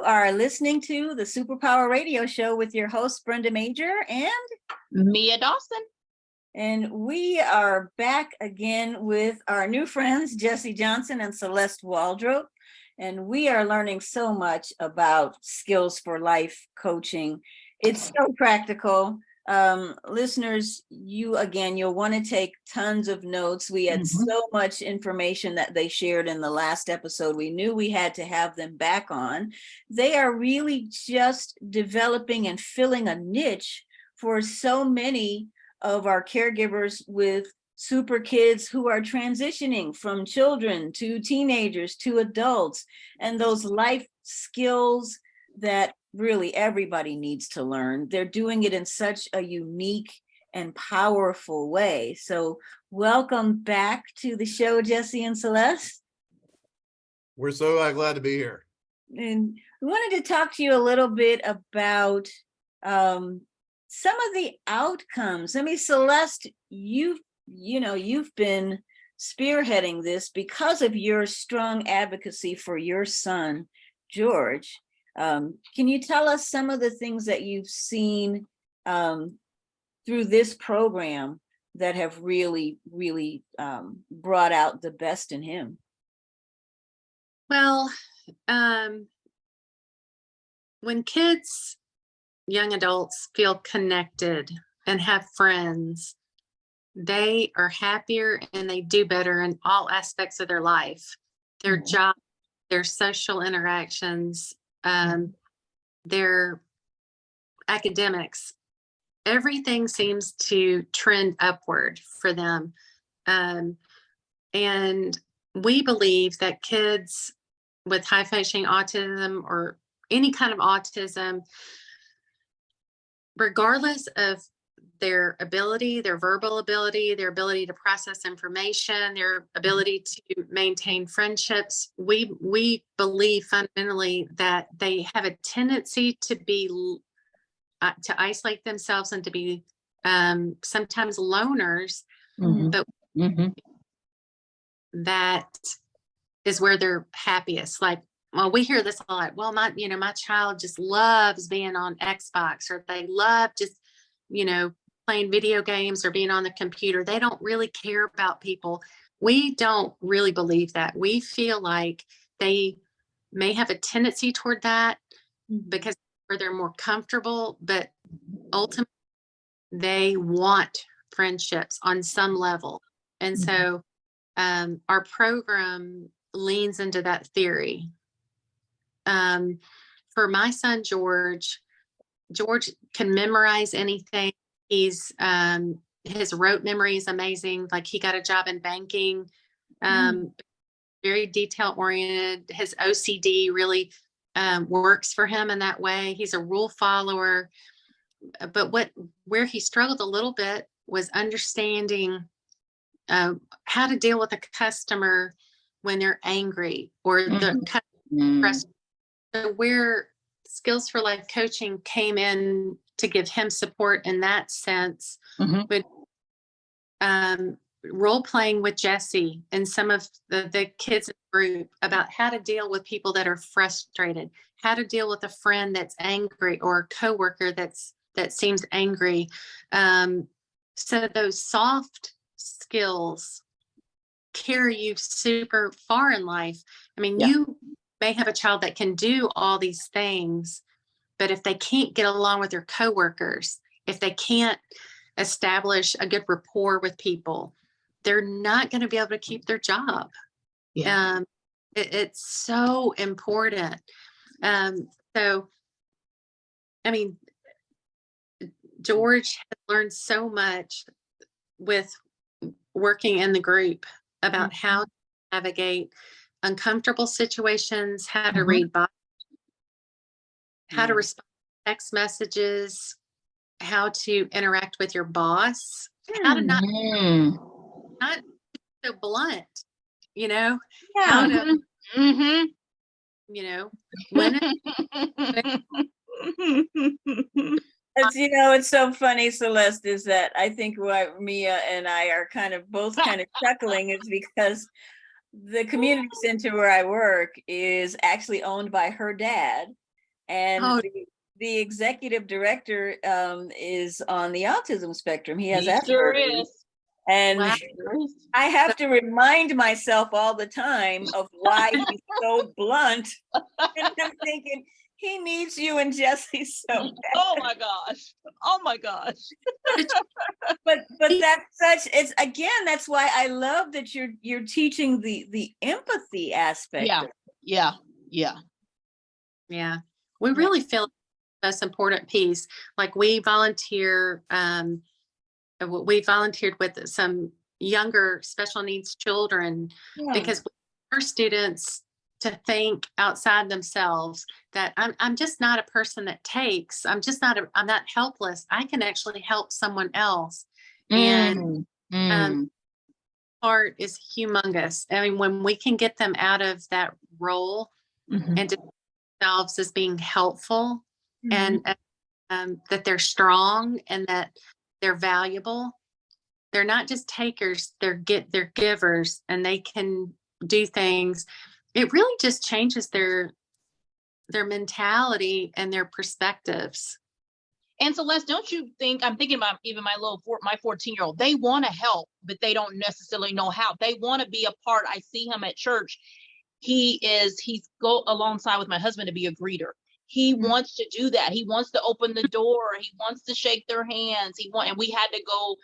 are listening to the Superpower Radio Show with your host, Brenda Major and Mia Dawson. And we are back again with our new friends, Jessie Johnson and Celeste Waldrup. And we are learning so much about skills for life coaching. It's so practical. Listeners, you'll want to take tons of notes. We had so much information that they shared in the last episode. We knew we had to have them back on. They are really just developing and filling a niche for so many of our caregivers with super kids who are transitioning from children to teenagers to adults, and those life skills that really everybody needs to learn. They're doing it in such a unique and powerful way. So welcome back to the show, Jessie and Celeste. We're so glad to be here. And we wanted to talk to you a little bit about some of the outcomes. I mean, Celeste, you've been spearheading this because of your strong advocacy for your son, George. Can you tell us some of the things that you've seen through this program that have really brought out the best in him? Well, when kids, young adults feel connected and have friends, they are happier and they do better in all aspects of their life, their job, their social interactions, their academics. Everything seems to trend upward for them. And we believe that kids with high functioning autism or any kind of autism, regardless of their ability, their verbal ability, their ability to process information, their ability to maintain friendships, we believe fundamentally that they have a tendency to be to isolate themselves and to be sometimes loners, but that is where they're happiest. Like, well, we hear this a lot. Well, my child just loves being on Xbox, or they love just, playing video games or being on the computer. They don't really care about people. We don't really believe that. We feel like they may have a tendency toward that because they're more comfortable, but ultimately they want friendships on some level. And so our program leans into that theory. For my son, George can memorize anything. He's his rote memory is amazing. Like, he got a job in banking, very detail oriented. His OCD really works for him in that way. He's a rule follower. But where he struggled a little bit was understanding how to deal with a customer when they're angry or the customer. So where Skills for Life coaching came in to give him support in that sense, but role playing with Jessie and some of the kids in the group about how to deal with people that are frustrated, how to deal with a friend that's angry or a coworker that seems angry. So those soft skills carry you super far in life. I mean, you may have a child that can do all these things, but if they can't get along with their coworkers, if they can't establish a good rapport with people, they're not going to be able to keep their job. It's so important. So, I mean, George has learned so much with working in the group about how to navigate uncomfortable situations, how to read body, how to respond to text messages, how to interact with your boss, how to not so blunt, how to, when it's so funny, Celeste, is that I think why Mia and I are both chuckling is because the community center where I work is actually owned by her dad. and Oh, the executive director is on the autism spectrum. He has He sure Asperger's. is. And wow. Sure is. I have to remind myself all the time of why he's so blunt. And I'm thinking, he needs you and Jesse so bad. Oh my gosh. Oh my gosh. But that's such, it's again, that's why I love that you're teaching the empathy aspect. Yeah. of it. Yeah. Yeah. Yeah. We really feel the most important piece. Like we volunteered with some younger special needs children Yeah. because we want our students to think outside themselves, that I'm just not a person that takes, I'm not helpless. I can actually help someone else. And part is humongous. I mean, when we can get them out of that role and to themselves as being helpful and that they're strong and that they're valuable. They're not just takers, they're givers, and they can do things. It really just changes their mentality and their perspectives. And Celeste, don't you think, I'm thinking about even my 14-year-old, they want to help, but they don't necessarily know how. They want to be a part. I see him at church. He's go alongside with my husband to be a greeter. He wants to do that. He wants to open the door. He wants to shake their hands. And we had to go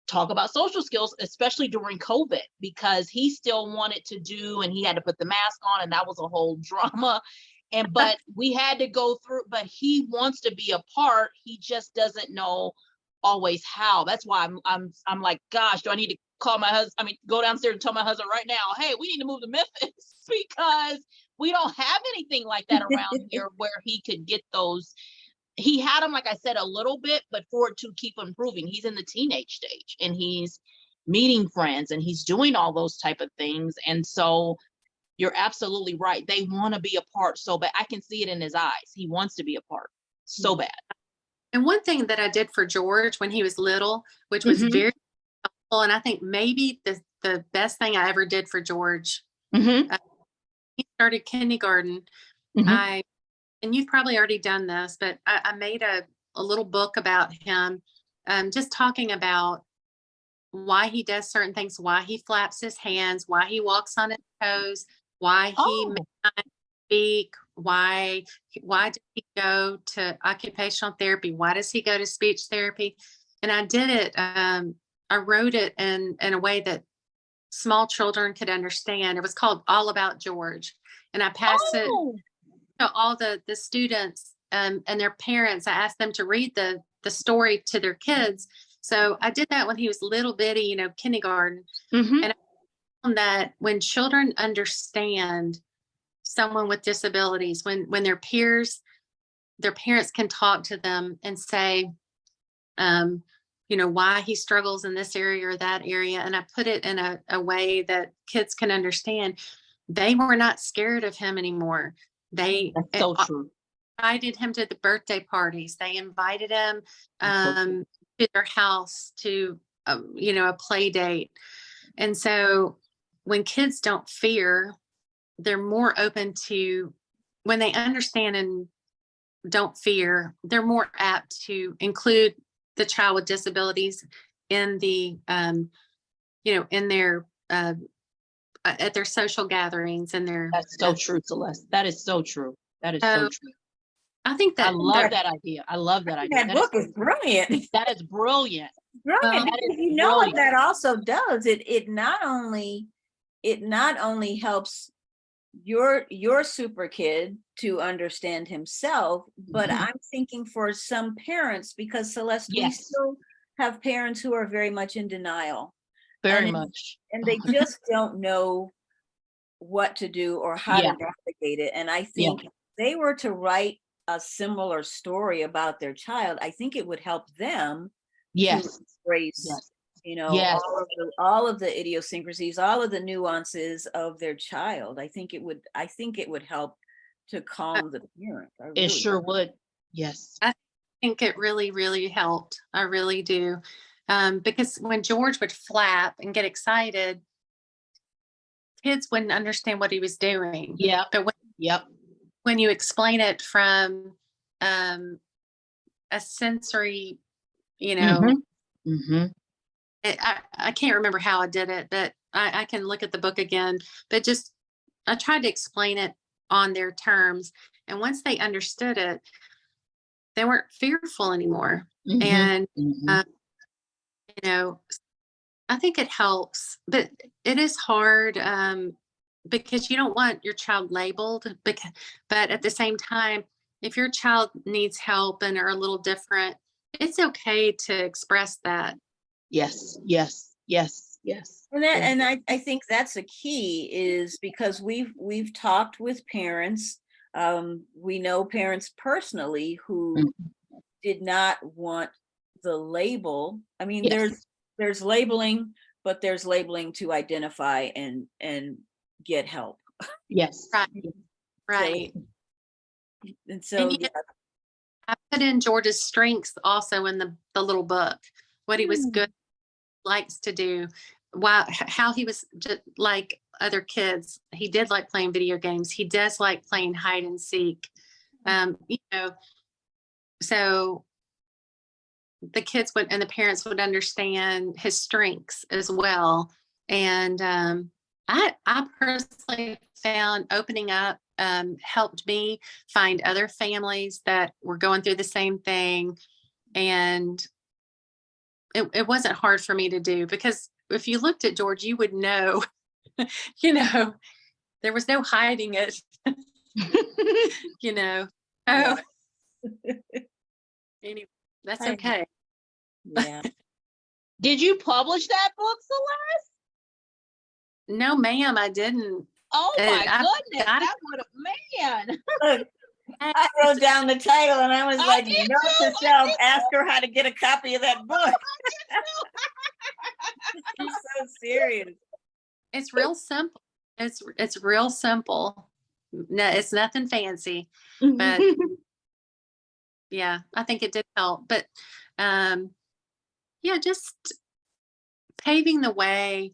talk about social skills, especially during COVID, because he still wanted to do, and he had to put the mask on, and that was a whole drama. But we had to go through, but he wants to be a part. He just doesn't know always how. That's why I'm like, gosh, do I need to call my husband? I mean, go downstairs and tell my husband right now, hey, we need to move to Memphis because we don't have anything like that around here where he could get those. He had them, like I said, a little bit, but for it to keep improving, he's in the teenage stage and he's meeting friends and he's doing all those type of things. And so you're absolutely right. They want to be a part so bad. I can see it in his eyes. He wants to be a part so bad. And one thing that I did for George when he was little, which was very helpful, and I think maybe the best thing I ever did for George, he started kindergarten. And you've probably already done this, but I made a little book about him, just talking about why he does certain things, why he flaps his hands, why he walks on his toes, why he may not speak, why did he go to occupational therapy, why does he go to speech therapy? And I did it, I wrote it in a way that small children could understand. It was called All About George. And I passed it to all the students and their parents. I asked them to read the story to their kids. So I did that when he was little bitty, kindergarten. And I found that when children understand someone with disabilities, when their peers, their parents can talk to them and say, why he struggles in this area or that area. And I put it in a way that kids can understand. They were not scared of him anymore. That's so true. Invited him to the birthday parties. They invited him to their house to, a play date. And so when kids don't fear, they're more open to, when they understand and don't fear, they're more apt to include the child with disabilities in the, in their, at their social gatherings and their. That's so true, Celeste. That is so true. That is so true. I think that I love that idea. I love that idea. That book is brilliant. That is brilliant. Brilliant. That is You know what brilliant. that also does? It not only helps your super kid to understand himself, but I'm thinking for some parents, because Celeste, we still have parents who are very much in denial. Very much. And they just don't know what to do or how to navigate it. And I think if they were to write a similar story about their child, I think it would help them to embrace, all of the idiosyncrasies, all of the nuances of their child. I think it would help to calm the parent. It sure would. Yes. I think it really, really helped. I really do. Because when George would flap and get excited, kids wouldn't understand what he was doing. Yeah. But when you explain it from a sensory, you know, Mhm. I can't remember how I did it, but I can look at the book again. But just I tried to explain it on their terms, and once they understood it, they weren't fearful anymore. Mhm. And Mhm. you know, I think it helps, but it is hard because you don't want your child labeled. Because, but at the same time, if your child needs help and are a little different, it's okay to express that. Yes, yes, yes, yes. And that, Yes. and I think that's a key, is because we've talked with parents. We know parents personally who did not want the label. I mean, Yes. there's labeling, but there's labeling to identify and get help. Yes. Right. Right. And so And yeah. I put in George's strengths also in the little book, what he was good, likes to do, how he was just like other kids. He did like playing video games. He does like playing hide and seek. You know, so the kids would and the parents would understand his strengths as well. And I personally found opening up helped me find other families that were going through the same thing. And it wasn't hard for me to do, because if you looked at George, you would know, you know, there was no hiding it, you know. Yeah. Oh, anyway, that's I- okay. Yeah. Did you publish that book, Celeste? No, ma'am, I didn't. Oh my I goodness, got it. that would have, man. Look, I wrote down the title and I was I like, did note too, to I self, did ask her how to get a copy of that book. She's so serious. It's real simple. It's real simple. No, it's nothing fancy, but yeah, I think it did help. But yeah, just paving the way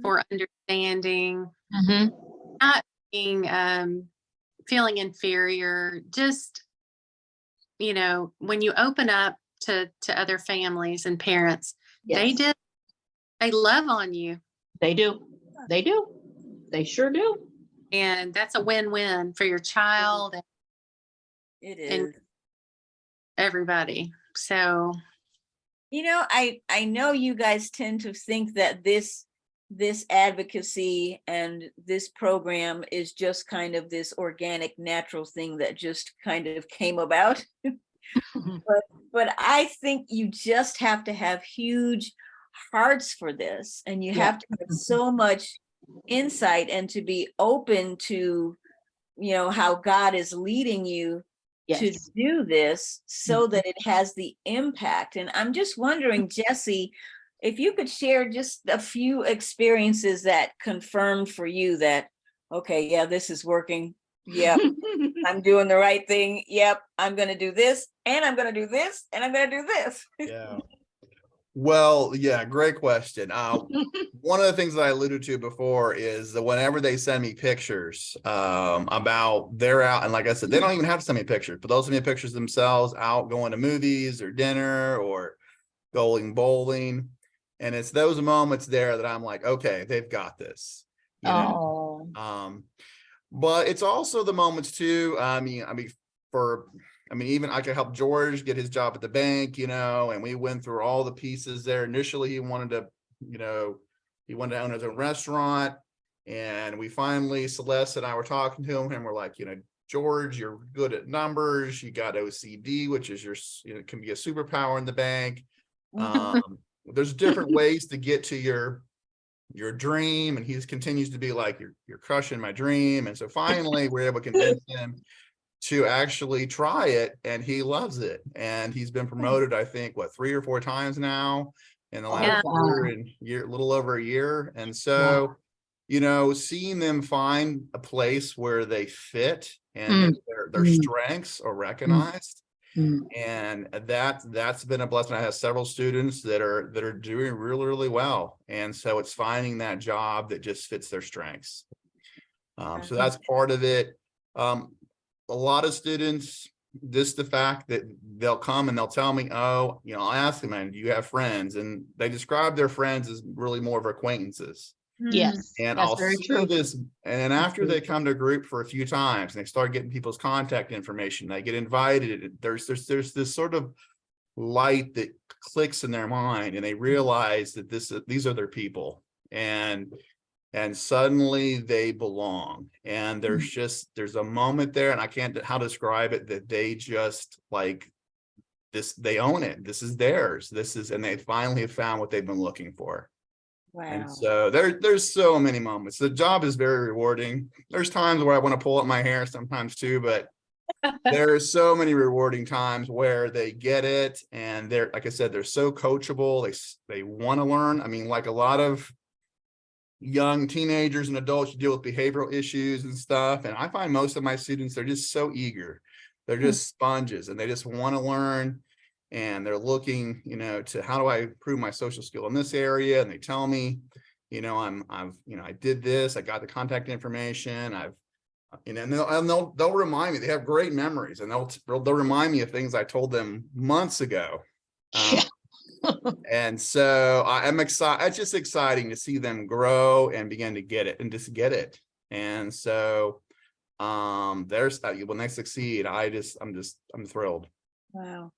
for understanding, Mhm. not being feeling inferior. Just, you know, when you open up to other families and parents, Yes, they love on you, they do. They do. They sure do. and that's a win-win for your child It and is. everybody. So You know, I know you guys tend to think that this advocacy and this program is just kind of this organic, natural thing that just kind of came about. But I think you just have to have huge hearts for this, and you Yeah. have to have so much insight and to be open to, how God is leading you to Yes. do this so that it has the impact. And I'm just wondering, Jesse, if you could share just a few experiences that confirmed for you that, okay, yeah, this is working. Yep, I'm doing the right thing. Yep, I'm going to do this, and I'm going to do this, and I'm going to do this. Yeah. Well, yeah, great question. One of the things that I alluded to before is that whenever they send me pictures about they're out, and like I said, they don't even have to send me pictures, but they'll send me pictures themselves out going to movies or dinner or going bowling. And it's those moments there that I'm like, okay, they've got this, you know. Oh. But it's also the moments too. Even I could help George get his job at the bank, and we went through all the pieces there. Initially, he wanted to own his own restaurant. And we finally, Celeste and I were talking to him, and we're like, George, you're good at numbers. You got OCD, which is can be a superpower in the bank. There's different ways to get to your dream, and he continues to be like, you're crushing my dream. And so finally we're able to convince him to actually try it, and he loves it. And he's been promoted, I think, 3 or 4 times now in the last year, a little over a year. And so, seeing them find a place where they fit and their strengths are recognized. And that's been a blessing. I have several students that are doing really, really well. And so it's finding that job that just fits their strengths. So that's part of it. a lot of students, just the fact that they'll come and they'll tell me, oh, I'll ask them, and do you have friends? And they describe their friends as really more of acquaintances. Yes, And that's I'll very see true. this, and after they come to group for a few times and they start getting people's contact information, they get invited. There's this sort of light that clicks in their mind, and they realize that these are their people, and suddenly they belong. And there's a moment there, and I can't how to describe it, that they just like this, they own it. This is theirs. And they finally have found what they've been looking for. And Wow. so there's so many moments. The job is very rewarding. There's times where I want to pull up my hair sometimes too, but there's so many rewarding times where they get it, and they're, like I said, they're so coachable. They want to learn. I mean, like a lot of young teenagers and adults, you deal with behavioral issues and stuff. And I find most of my students, they're just so eager. They're just sponges, and they just want to learn. And they're looking, to how do I improve my social skill in this area? And they tell me, I did this, I got the contact information, and they'll remind me. They have great memories, and they'll remind me of things I told them months ago. And so I'm excited. It's just exciting to see them grow and begin to get it, and just get it. And so when they succeed, I'm thrilled. Wow.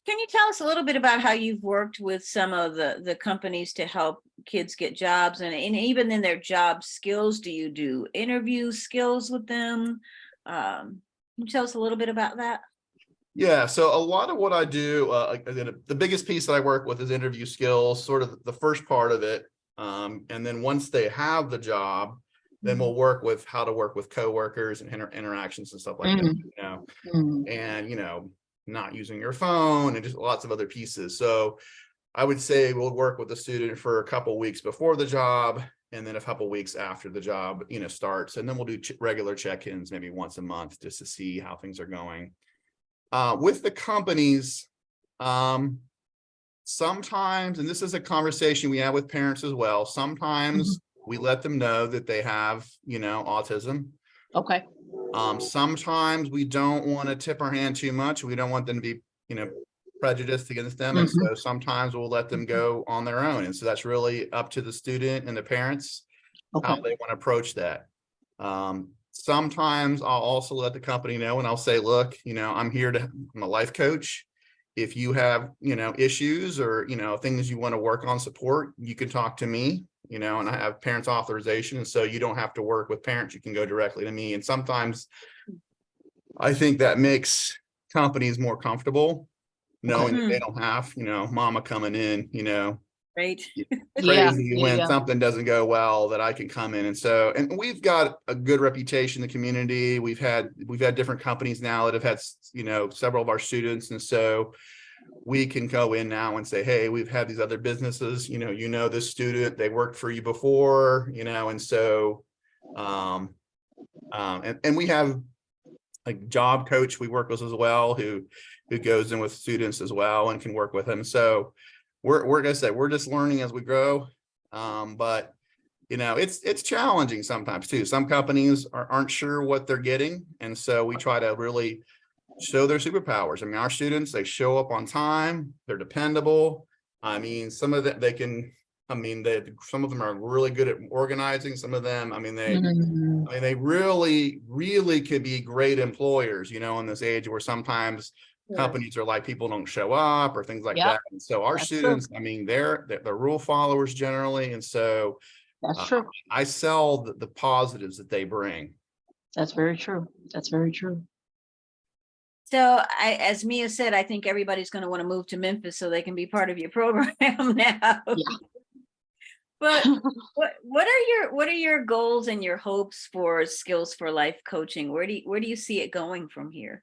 Can you tell us a little bit about how you've worked with some of the companies to help kids get jobs, and even in their job skills? Do you do interview skills with them? Can you tell us a little bit about that? Yeah, so a lot of what I do, the biggest piece that I work with is interview skills, sort of the first part of it. And then once they have the job, then we'll work with how to work with coworkers and interactions and stuff like that, and, not using your phone, and just lots of other pieces. So I would say we'll work with the student for a couple of weeks before the job, and then a couple of weeks after the job, starts. And then we'll do regular check-ins maybe once a month, just to see how things are going. With the companies, sometimes, and this is a conversation we have with parents as well, sometimes we let them know that they have, autism. Okay. Sometimes we don't want to tip our hand too much. We don't want them to be, prejudiced against them. And so sometimes we'll let them go on their own. And so that's really up to the student and the parents, how they want to approach that. Sometimes I'll also let the company know, and I'll say, look, I'm a life coach. If you have, issues or, things you want to work on, support, you can talk to me, and I have parents' authorization. And so you don't have to work with parents. You can go directly to me. And sometimes I think that makes companies more comfortable, knowing that they don't have, mama coming in, Great. crazy when something doesn't go well, that I can come in. And we've got a good reputation in the community. We've had different companies now that have had, several of our students. And so we can go in now and say, hey, we've had these other businesses, this student, they worked for you before, and so, and we have a job coach we work with as well, who goes in with students as well and can work with them. So we're gonna say, we're just learning as we grow. But it's challenging sometimes too. Some companies aren't sure what they're getting. And so we try to really show their superpowers. I mean, our students, they show up on time, they're dependable. I mean, some of them, some of them are really good at organizing. Some of them, they really, really could be great employers, in this age where sometimes companies are like, people don't show up or things like that. And so our students, they're rule followers generally. And so That's true. I sell the positives that they bring. That's very true. That's very true. So as Mia said, I think everybody's going to want to move to Memphis so they can be part of your program now. Yeah. But what are your goals and your hopes for Skills for Life coaching? Where do you see it going from here?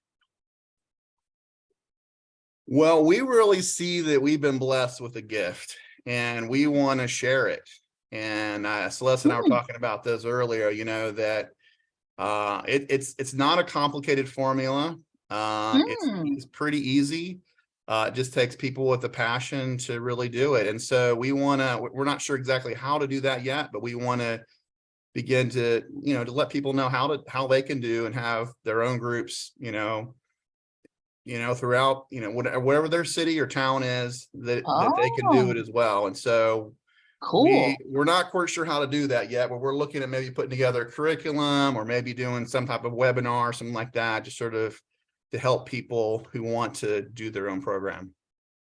Well, we really see that we've been blessed with a gift, and we want to share it. And Celeste and I were talking about this earlier, that it's not a complicated formula. It's pretty easy. It just takes people with a passion to really do it. And so we're not sure exactly how to do that yet, but we want to begin to, to let people know how they can do and have their own groups, throughout, whatever their city or town is, that they can do it as well. And so Cool. we're not quite sure how to do that yet, but we're looking at maybe putting together a curriculum or maybe doing some type of webinar, something like that, just sort of to help people who want to do their own program.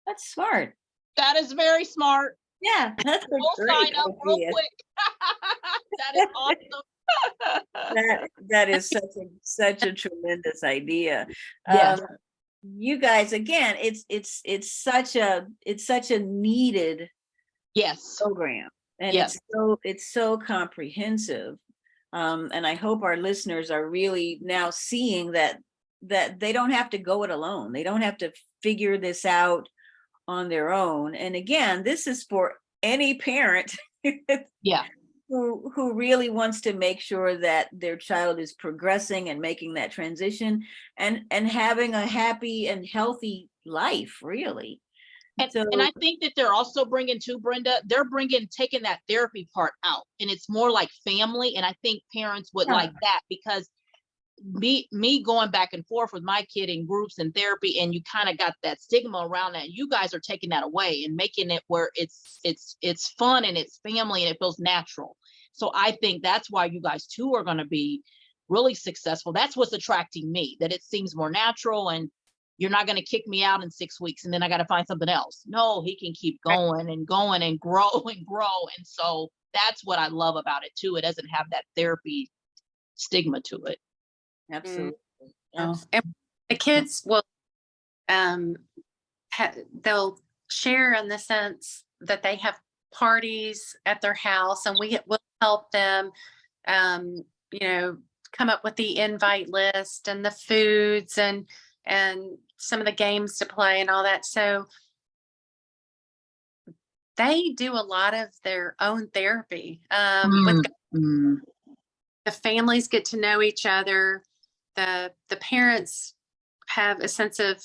That's smart. That is very smart. Yeah, that's a We'll great sign up real idea. quick. That is awesome. That is such a tremendous idea. Yes. You guys, again, it's such a needed Yes. program, and Yes. it's so comprehensive. And I hope our listeners are really now seeing that they don't have to go it alone. They don't have to figure this out on their own. And again, this is for any parent Yeah. who really wants to make sure that their child is progressing and making that transition and having a happy and healthy life, really. And, So, and I think that they're also bringing too, Brenda, they're taking that therapy part out, and it's more like family. And I think parents would Yeah. like that, because me going back and forth with my kid in groups and therapy, and you kind of got that stigma around that. You guys are taking that away and making it where it's fun and it's family and it feels natural. So I think that's why you guys too are going to be really successful. That's what's attracting me, that it seems more natural, and you're not going to kick me out in 6 weeks and then I got to find something else. No, he can keep going and going and grow and grow. And so that's what I love about it too. It doesn't have that therapy stigma to it. absolutely. And the kids will they'll share in the sense that they have parties at their house, and we will help them come up with the invite list and the foods and some of the games to play and all that. So they do a lot of their own therapy. With the families get to know each other. The parents have a sense of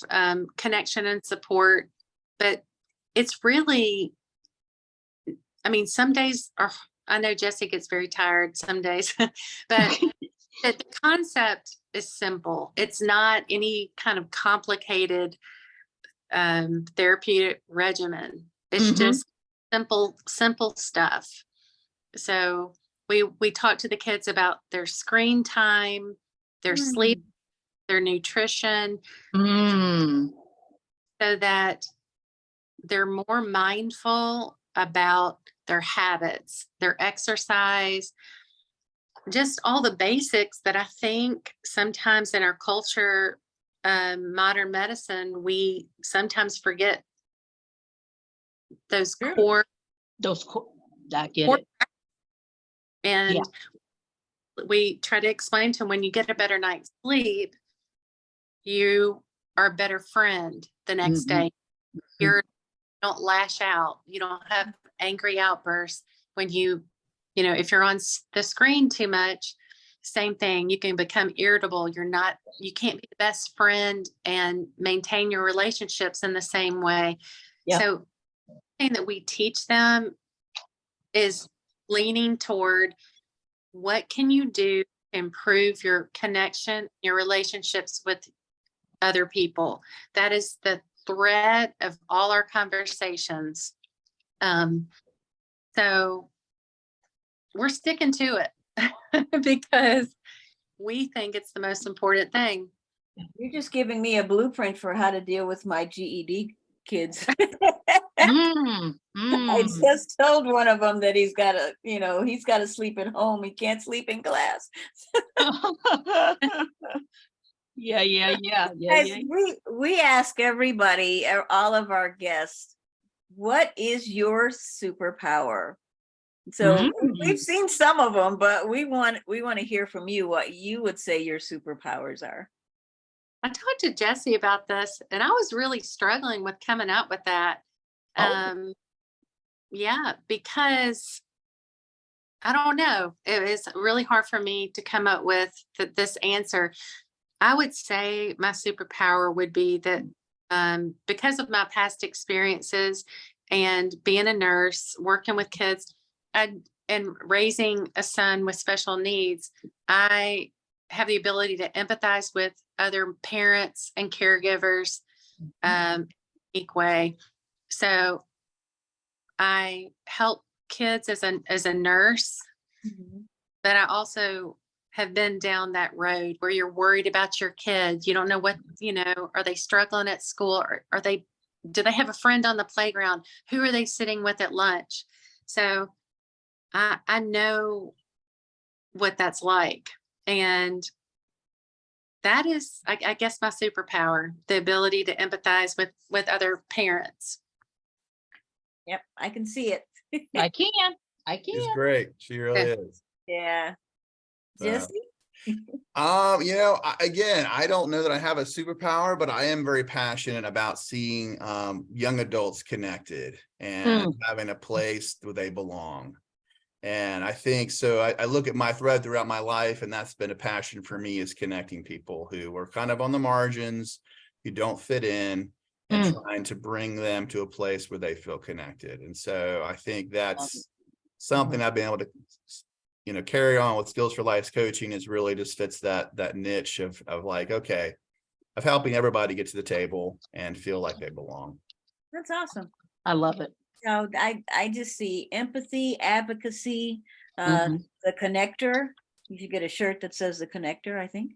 connection and support, but it's really, I mean, some days I know Jesse gets very tired some days, but the concept is simple. It's not any kind of complicated therapeutic regimen. It's just simple stuff. So we talk to the kids about their screen time, their sleep, their nutrition, so that they're more mindful about their habits, their exercise, just all the basics that I think sometimes in our culture, modern medicine, we sometimes forget those core. I get it. And we try to explain to them, when you get a better night's sleep, you are a better friend the next day. You don't lash out. You don't have angry outbursts when if you're on the screen too much. Same thing. You can become irritable. You can't be the best friend and maintain your relationships in the same way. Yeah. So the thing that we teach them is leaning toward, what can you do to improve your connection, your relationships with other people? That is the thread of all our conversations. So we're sticking to it because we think it's the most important thing. You're just giving me a blueprint for how to deal with my GED kids. I just told one of them that he's got to sleep at home. He can't sleep in class. Yeah. Guys, we ask everybody, all of our guests, what is your superpower? So we've seen some of them, but we want to hear from you what you would say your superpowers are. I talked to Jesse about this, and I was really struggling with coming up with that. Because I don't know. It was really hard for me to come up with this answer. I would say my superpower would be that because of my past experiences and being a nurse, working with kids, and raising a son with special needs, I have the ability to empathize with other parents and caregivers in a unique way. So I help kids as a nurse, but I also have been down that road where you're worried about your kids. You don't know what, are they struggling at school, or do they have a friend on the playground? Who are they sitting with at lunch? So I know what that's like. And that is, I guess, my superpower, the ability to empathize with other parents. Yep, I can see it. I can. She's great. She really is. Yeah. So, Jesse? Again, I don't know that I have a superpower, but I am very passionate about seeing young adults connected and having a place where they belong. And I think so. I look at my thread throughout my life, and that's been a passion for me, is connecting people who are kind of on the margins, who don't fit in, and trying to bring them to a place where they feel connected. And so I think that's something I've been able to, carry on with Skills for Life's coaching, is really just fits that niche of like, okay, of helping everybody get to the table and feel like they belong. That's awesome. I love it. So I just see empathy, advocacy, the connector. You should get a shirt that says the connector, I think.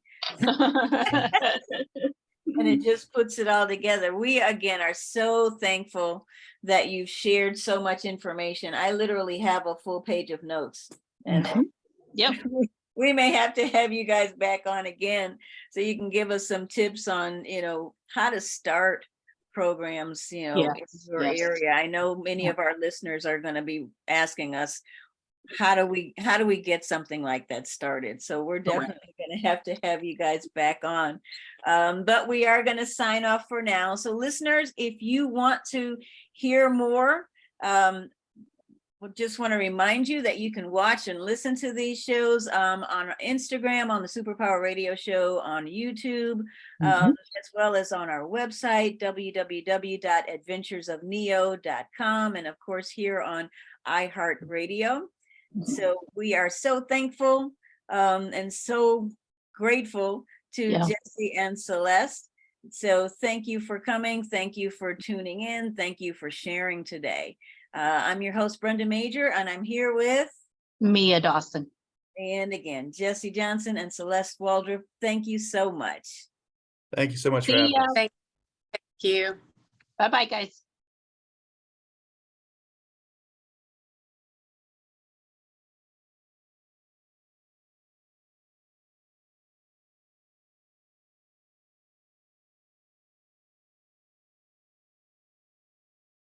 And it just puts it all together. We, again, are so thankful that you've shared so much information. I literally have a full page of notes. And Yep. we may have to have you guys back on again so you can give us some tips on, how to start programs, in your area. I know many of our listeners are going to be asking us, how do we get something like that started? So we're definitely going to have you guys back on. But we are going to sign off for now. So listeners, if you want to hear more, we just want to remind you that you can watch and listen to these shows on our Instagram, on the Superpower Radio Show, on YouTube, as well as on our website, www.adventuresofneo.com, and of course here on iHeartRadio. So we are so thankful and so grateful to Jesse and Celeste. So thank you for coming. Thank you for tuning in. Thank you for sharing today. I'm your host, Brenda Major, and I'm here with Mia Dawson. And again, Jesse Johnson and Celeste Waldrup. Thank you so much. Thank you so much for having us. Thank you. Bye-bye, guys.